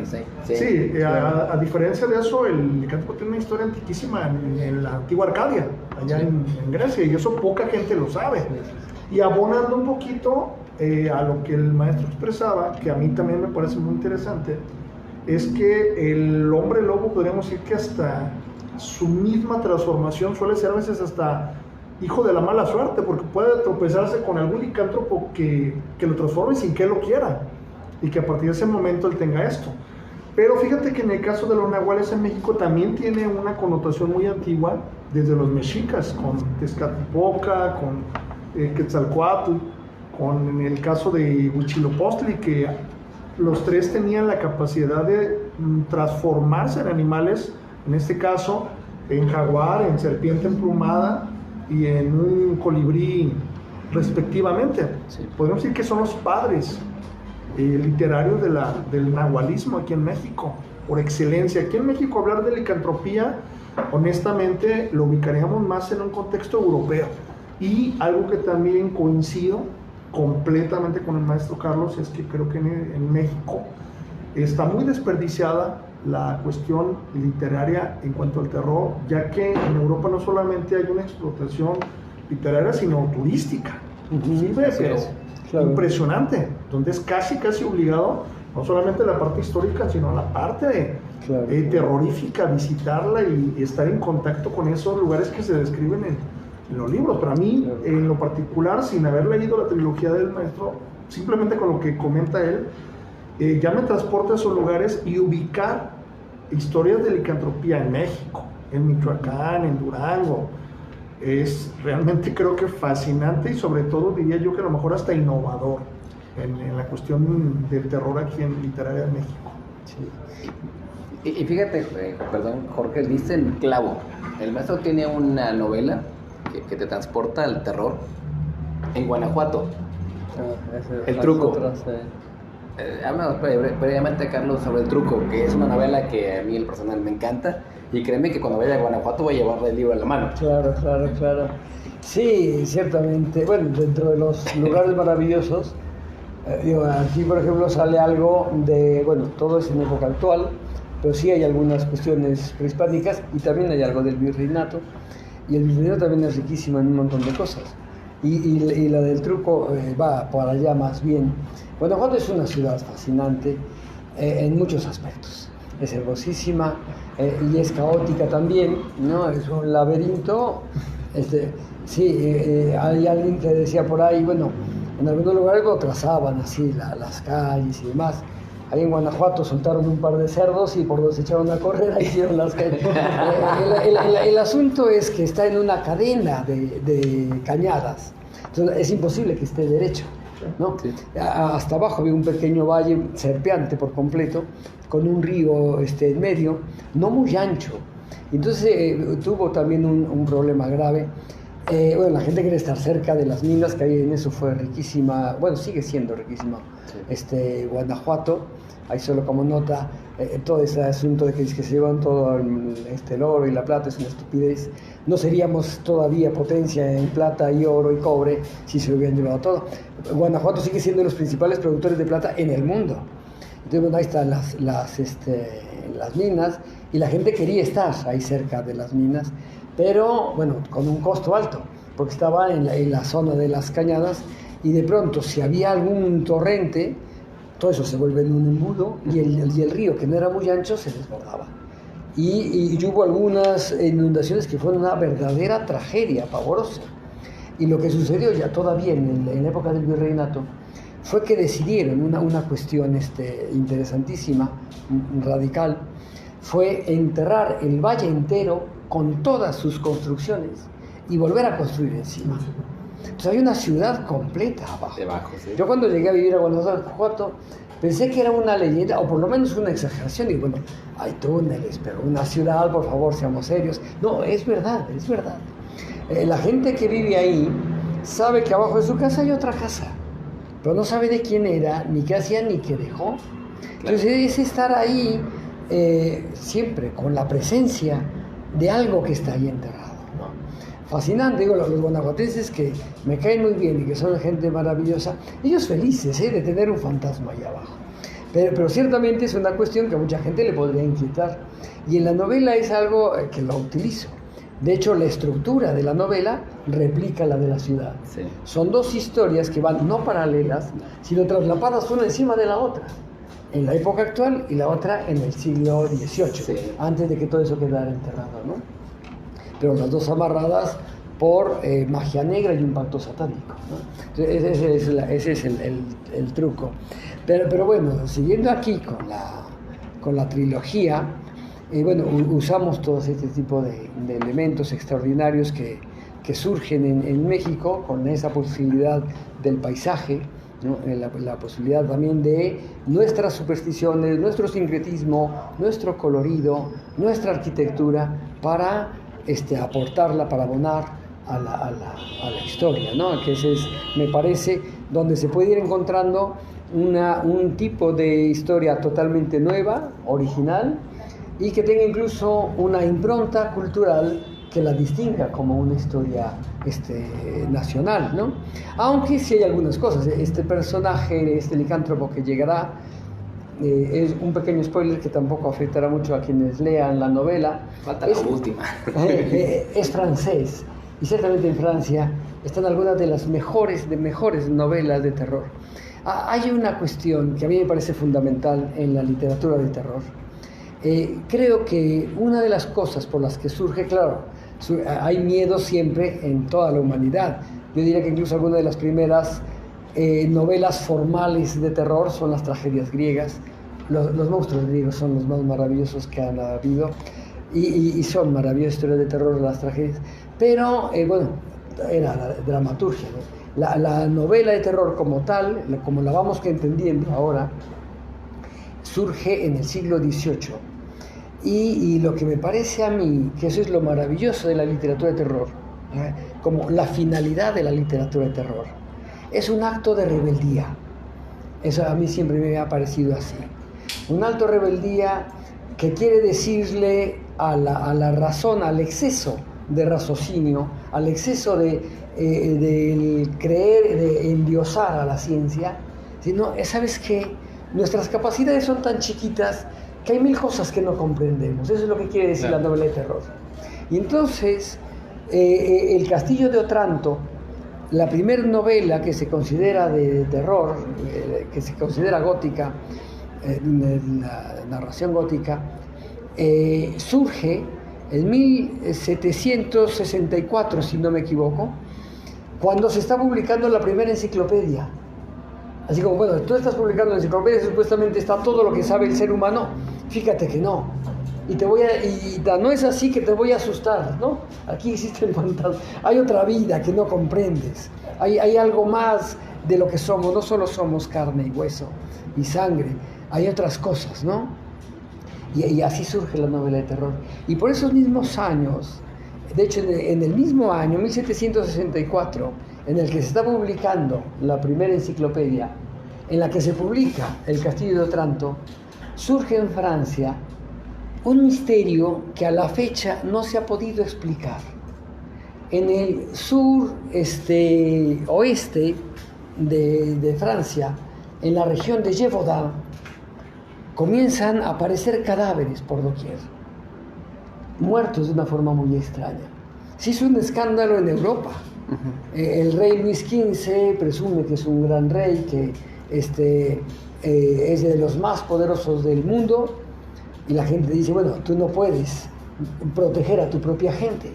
Sí, a diferencia de eso, el licántropo tiene una historia antiquísima en la antigua Arcadia, allá en Grecia, y eso poca gente lo sabe. Y abonando un poquito a lo que el maestro expresaba, que a mí también me parece muy interesante, es que el hombre lobo, podríamos decir que hasta su misma transformación suele ser a veces hasta hijo de la mala suerte, porque puede tropezarse con algún licántropo que lo transforme sin que él lo quiera, y que a partir de ese momento él tenga esto. Pero fíjate que en el caso de los nahuales en México también tiene una connotación muy antigua, desde los mexicas, con Tezcatlipoca, con Quetzalcóatl, en el caso de Huitzilopochtli, que los tres tenían la capacidad de transformarse en animales, en este caso en jaguar, en serpiente emplumada y en un colibrí respectivamente. Sí. Podemos decir que son los padres literarios del nahualismo aquí en México, por excelencia. Aquí en México hablar de licantropía, honestamente, lo ubicaríamos más en un contexto europeo. Y algo que también coincido completamente con el maestro Carlos es que creo que en México está muy desperdiciada la cuestión literaria en cuanto al terror, ya que en Europa no solamente hay una explotación literaria, sino turística, inclusive, pero claro, impresionante, donde es casi obligado no solamente la parte histórica, sino la parte Claro. terrorífica, visitarla y estar en contacto con esos lugares que se describen en los libros. Pero a mí, Claro. en lo particular, sin haber leído la trilogía del maestro, simplemente con lo que comenta él, ya me transporta a esos lugares y ubicar historias de licantropía en México, en Michoacán, en Durango. Es realmente, creo que fascinante, y sobre todo diría yo que a lo mejor hasta innovador en la cuestión del terror aquí en Literaria de México. Sí. Y fíjate, perdón, Jorge, diste el clavo. El maestro tiene una novela que te transporta al terror en Guanajuato. El truco. Hablamos previamente, Carlos, sobre El Truco, que es una novela que a mí, el personal, me encanta. Y créeme que cuando vaya a Guanajuato voy a llevarle el libro en la mano. Claro, claro, claro. Sí, ciertamente. Bueno, dentro de los lugares maravillosos, digo, aquí por ejemplo sale algo de, bueno, todo es en época actual, pero sí hay algunas cuestiones prehispánicas y también hay algo del virreinato. Y el virreinato también es riquísimo en un montón de cosas. Y la del Truco va para allá más bien. Guanajuato es una ciudad fascinante en muchos aspectos. Es hermosísima y es caótica también, ¿no? Es un laberinto. Sí, hay alguien que decía por ahí, bueno, en algunos lugares lo trazaban así, las calles y demás. Ahí en Guanajuato soltaron un par de cerdos y por los echaron a correr, ahí hicieron las calles. El asunto es que está en una cadena de cañadas, entonces es imposible que esté derecho, ¿no? Sí. Hasta abajo había un pequeño valle serpeante por completo, con un río en medio, no muy ancho. Entonces tuvo también un problema grave. Bueno, la gente quiere estar cerca de las minas, que ahí en eso fue riquísima, bueno, sigue siendo riquísima, sí. Guanajuato. Ahí solo como nota, todo ese asunto de que se llevan todo el oro y la plata es una estupidez. No seríamos todavía potencia en plata y oro y cobre si se lo hubieran llevado todo. Guanajuato sigue siendo los principales productores de plata en el mundo. Entonces, bueno, ahí están las minas, y la gente quería estar ahí cerca de las minas, pero bueno, con un costo alto, porque estaba en la zona de las cañadas, y de pronto si había algún torrente, todo eso se vuelve en un embudo, y el río, que no era muy ancho, se desbordaba. Y hubo algunas inundaciones que fueron una verdadera tragedia pavorosa. Y lo que sucedió ya todavía en la época del virreinato fue que decidieron una cuestión interesantísima, radical, fue enterrar el valle entero con todas sus construcciones y volver a construir encima. Entonces hay una ciudad completa abajo. Sí. Yo cuando llegué a vivir a Guanajuato pensé que era una leyenda, o por lo menos una exageración. Y bueno, hay túneles, pero una ciudad, por favor, seamos serios. No, es verdad, es verdad. La gente que vive ahí sabe que abajo de su casa hay otra casa, pero no sabe de quién era, ni qué hacía, ni qué dejó. Entonces es estar ahí siempre con la presencia de algo que está ahí enterrado, ¿no? Fascinante. Digo, los guanajuatenses, que me caen muy bien y que son gente maravillosa, ellos felices de tener un fantasma ahí abajo. Pero ciertamente es una cuestión que a mucha gente le podría inquietar, y en la novela es algo que lo utilizo. De hecho, la estructura de la novela replica la de la ciudad. Sí. Son dos historias que van no paralelas, sino traslapadas una encima de la otra, en la época actual y la otra en el siglo XVIII, Sí. antes de que todo eso quedara enterrado, ¿no? Pero las dos amarradas por magia negra y un pacto satánico, ¿no? Entonces, ese es el truco. Pero bueno, siguiendo aquí con la trilogía, bueno, usamos todo este tipo de elementos extraordinarios que surgen en México, con esa posibilidad del paisaje, ¿no? La posibilidad también de nuestras supersticiones, nuestro sincretismo, nuestro colorido, nuestra arquitectura, para aportarla, para abonar a la historia, ¿no? Que ese es, me parece, donde se puede ir encontrando un tipo de historia totalmente nueva, original, y que tenga incluso una impronta cultural que la distinga como una historia nacional, ¿no? Aunque sí hay algunas cosas. Este personaje, este licántropo que llegará, es un pequeño spoiler que tampoco afectará mucho a quienes lean la novela. Falta la última. Es francés, y ciertamente en Francia están algunas de las mejores novelas de terror. Hay una cuestión que a mí me parece fundamental en la literatura de terror. Creo que una de las cosas por las que surge, claro, hay miedo siempre en toda la humanidad. Yo diría que incluso algunas de las primeras novelas formales de terror son las tragedias griegas. Los monstruos griegos son los más maravillosos que han habido y son maravillosas historias de terror las tragedias. Pero, bueno, era la dramaturgia, ¿no? La novela de terror como tal, como la vamos entendiendo ahora, surge en el siglo XVIII. Y lo que me parece a mí, que eso es lo maravilloso de la literatura de terror, como la finalidad de la literatura de terror, es un acto de rebeldía. Eso a mí siempre me ha parecido así. Un acto de rebeldía que quiere decirle a la razón, al exceso de raciocinio, al exceso de creer, de endiosar a la ciencia, sino, ¿sabes qué? Nuestras capacidades son tan chiquitas que hay mil cosas que no comprendemos. Eso es lo que quiere decir la novela de terror. Y entonces, El Castillo de Otranto, la primera novela que se considera de terror, que se considera gótica, la narración gótica, surge en 1764, si no me equivoco, cuando se está publicando la primera enciclopedia. Así como, bueno, tú estás publicando la enciclopedia, supuestamente está todo lo que sabe el ser humano. Fíjate que no. Y no es así que te voy a asustar, ¿no? Aquí existen fantasmas. Hay otra vida que no comprendes. Hay algo más de lo que somos. No solo somos carne y hueso y sangre. Hay otras cosas, ¿no? Y así surge la novela de terror. Y por esos mismos años, de hecho en el mismo año, 1764, en el que se está publicando la primera enciclopedia, en la que se publica El Castillo de Otranto, surge en Francia un misterio que a la fecha no se ha podido explicar. En el sur oeste de Francia, en la región de Gévaudan, comienzan a aparecer cadáveres por doquier, muertos de una forma muy extraña. Se hizo un escándalo en Europa. El rey Luis XV presume que es un gran rey, que es de los más poderosos del mundo, y la gente dice, bueno, tú no puedes proteger a tu propia gente.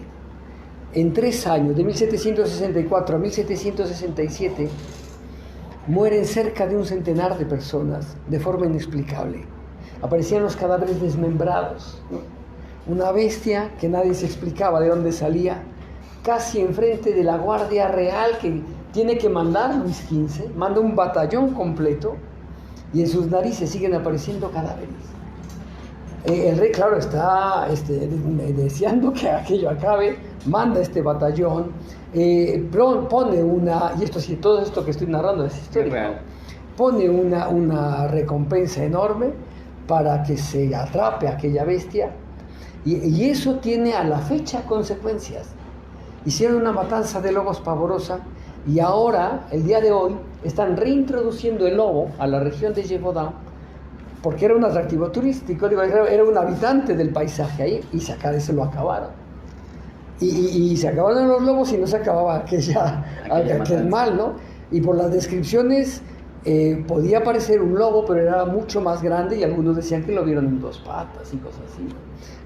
En 3 años, de 1764 a 1767, mueren cerca de un centenar de personas de forma inexplicable. Aparecían los cadáveres desmembrados, ¿no? Una bestia que nadie se explicaba de dónde salía, casi enfrente de la Guardia Real que tiene que mandar Luis XV, manda un batallón completo y en sus narices siguen apareciendo cadáveres. El rey, claro, está deseando que aquello acabe, manda este batallón, pone una, y esto sí, todo esto que estoy narrando es histórico, pone una recompensa enorme para que se atrape a aquella bestia, y eso tiene a la fecha consecuencias. Hicieron una matanza de lobos pavorosa, y ahora, el día de hoy, están reintroduciendo el lobo a la región de Gévaudan, porque era un atractivo turístico, era un habitante del paisaje ahí, y se lo acabaron. Y se acabaron los lobos y no se acababa aquel mal, ¿no? Y por las descripciones podía parecer un lobo, pero era mucho más grande, y algunos decían que lo vieron en 2 patas y cosas así.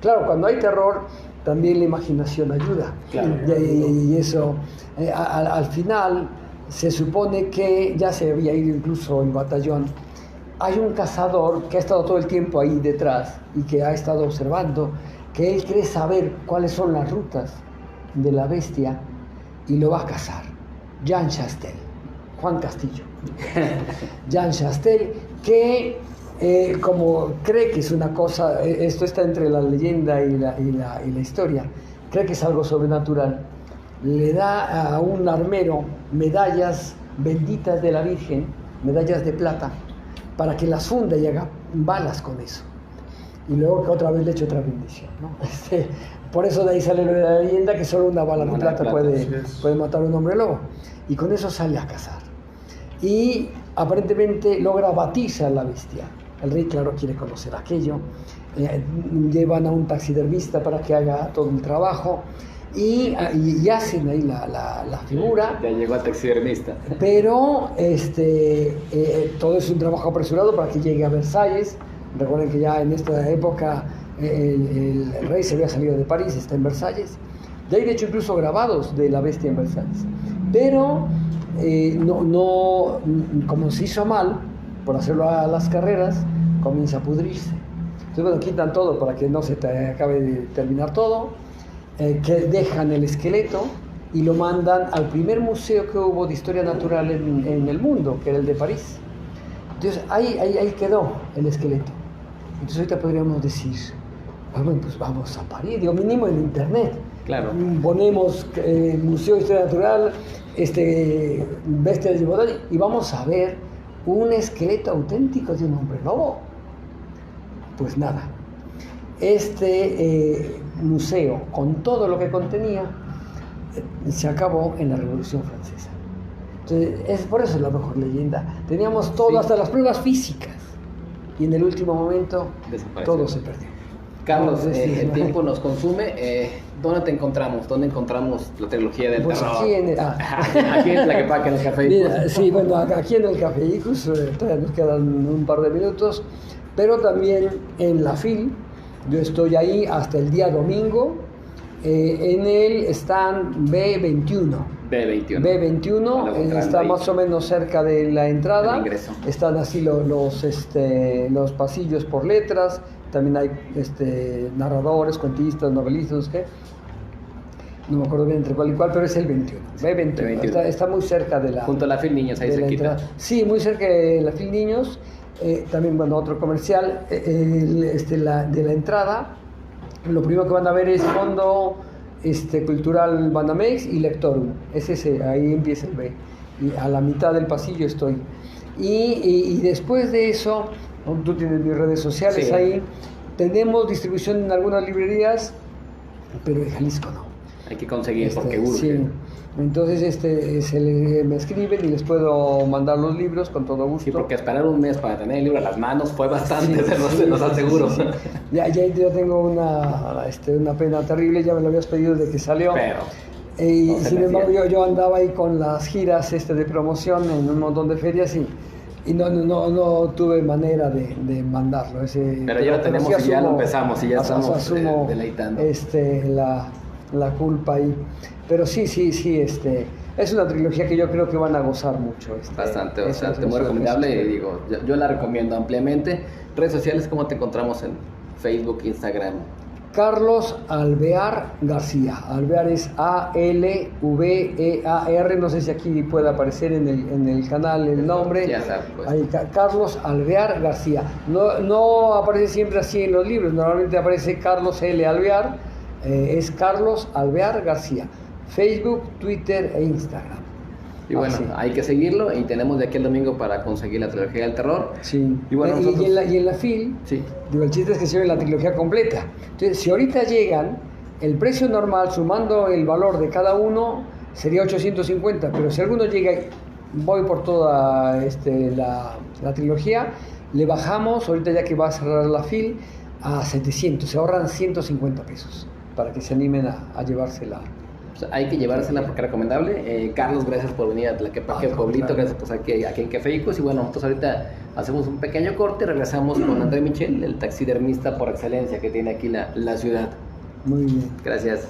Claro, cuando hay terror, también la imaginación ayuda. Claro. Y eso, al final, se supone que ya se había ido incluso en batallón. Hay un cazador que ha estado todo el tiempo ahí detrás y que ha estado observando, que él quiere saber cuáles son las rutas de la bestia y lo va a cazar. Jean Chastel, Juan Castillo. Jean Chastel, que como cree que es una cosa, esto está entre la leyenda y la historia, cree que es algo sobrenatural, le da a un armero medallas benditas de la Virgen, medallas de plata, para que las funda y haga balas con eso. Y luego que otra vez le eche otra bendición, ¿no? Por eso de ahí sale la leyenda que solo una bala de plata puede matar a un hombre lobo. Y con eso sale a cazar. Y aparentemente logra batirse a la bestia. El rey, claro, quiere conocer aquello. Llevan a un taxidermista para que haga todo el trabajo. y hacen ahí la figura. Ya llegó a taxidermista. Pero todo es un trabajo apresurado para que llegue a Versalles. Recuerden que ya en esta época el rey se había salido de París, está en Versalles. Ya hay de hecho incluso grabados de la bestia en Versalles. Pero como se hizo mal, por hacerlo a las carreras, comienza a pudrirse. Entonces, bueno, quitan todo para que no se te acabe de terminar todo, que dejan el esqueleto y lo mandan al primer museo que hubo de historia natural en el mundo, que era el de París. Entonces, ahí quedó el esqueleto. Entonces, ahorita podríamos decir, bueno, pues vamos a París, digo, mínimo en internet. Claro. Ponemos Museo de Historia Natural, Bestia de Givaudan, y vamos a ver un esqueleto auténtico de un hombre lobo. Pues nada, museo, con todo lo que contenía, se acabó en la Revolución Francesa. Entonces, por eso es la mejor leyenda. Teníamos todo, sí, hasta las pruebas físicas, y en el último momento todo se perdió. Carlos, el tiempo nos consume. ¿Dónde te encontramos? ¿Dónde encontramos la trilogía del terror? Aquí en Tlaquepaque, en el Café Icus. Sí, bueno, aquí en el Café Icus, todavía nos quedan un par de minutos, pero también en la FIL. Yo estoy ahí hasta el día domingo, en el stand B21. B21 está ahí, más o menos cerca de la entrada. Están así los pasillos por letras. También hay narradores, cuentistas, novelistas, no me acuerdo bien entre cuál y cuál, pero es el 21. B21. Está muy cerca de la... Junto a la FIL Niños, ahí cerquita. Sí, muy cerca de la FIL Niños. También, bueno, otro comercial de la entrada. Lo primero que van a ver es Fondo Cultural Banamex y Lectorum. Es ese, ahí empieza el B. Y a la mitad del pasillo estoy. Y después de eso, tú tienes mis redes sociales, sí, ahí. Tenemos distribución en algunas librerías, pero en Jalisco no. Hay que conseguir porque urge. Sí. Entonces me escriben y les puedo mandar los libros con todo gusto. Sí, porque esperar un mes para tener el libro a las manos fue bastante, sí, se los aseguro. Sí. Ya yo tengo una pena terrible, ya me lo habías pedido desde que salió. Pero y sin embargo yo andaba ahí con las giras de promoción en un montón de ferias y no tuve manera de mandarlo. Pero ya lo tenemos y ya lo empezamos y ya estamos asumo, deleitando. La culpa ahí. Pero sí, es una trilogía que yo creo que van a gozar mucho. Bastante, muy recomendable y digo, yo la recomiendo ampliamente. Redes sociales, ¿cómo te encontramos en Facebook, Instagram? Carlos Alvear García. Alvear es Alvear, no sé si aquí puede aparecer en el canal el nombre. Ya sabes, pues. Ahí, Carlos Alvear García. No aparece siempre así en los libros, normalmente aparece Carlos L. Alvear, es Carlos Alvear García. Facebook, Twitter e Instagram. Y bueno, hay que seguirlo y tenemos de aquí al domingo para conseguir la trilogía del terror. Sí. Y bueno, y en la FIL, sí, digo, el chiste es que se ve la trilogía completa. Entonces, si ahorita llegan, el precio normal, sumando el valor de cada uno, sería 850. Pero si alguno llega y voy por toda la trilogía, le bajamos, ahorita ya que va a cerrar la FIL, a 700. Se ahorran 150 pesos para que se animen a llevársela. Pues hay que llevársela porque es recomendable. Carlos, gracias por venir a Tlaquepaque, Pueblito, gracias por estar aquí en Café Icus. Y bueno, nosotros ahorita hacemos un pequeño corte y regresamos con André Michel, el taxidermista por excelencia que tiene aquí la ciudad. Muy bien. Gracias.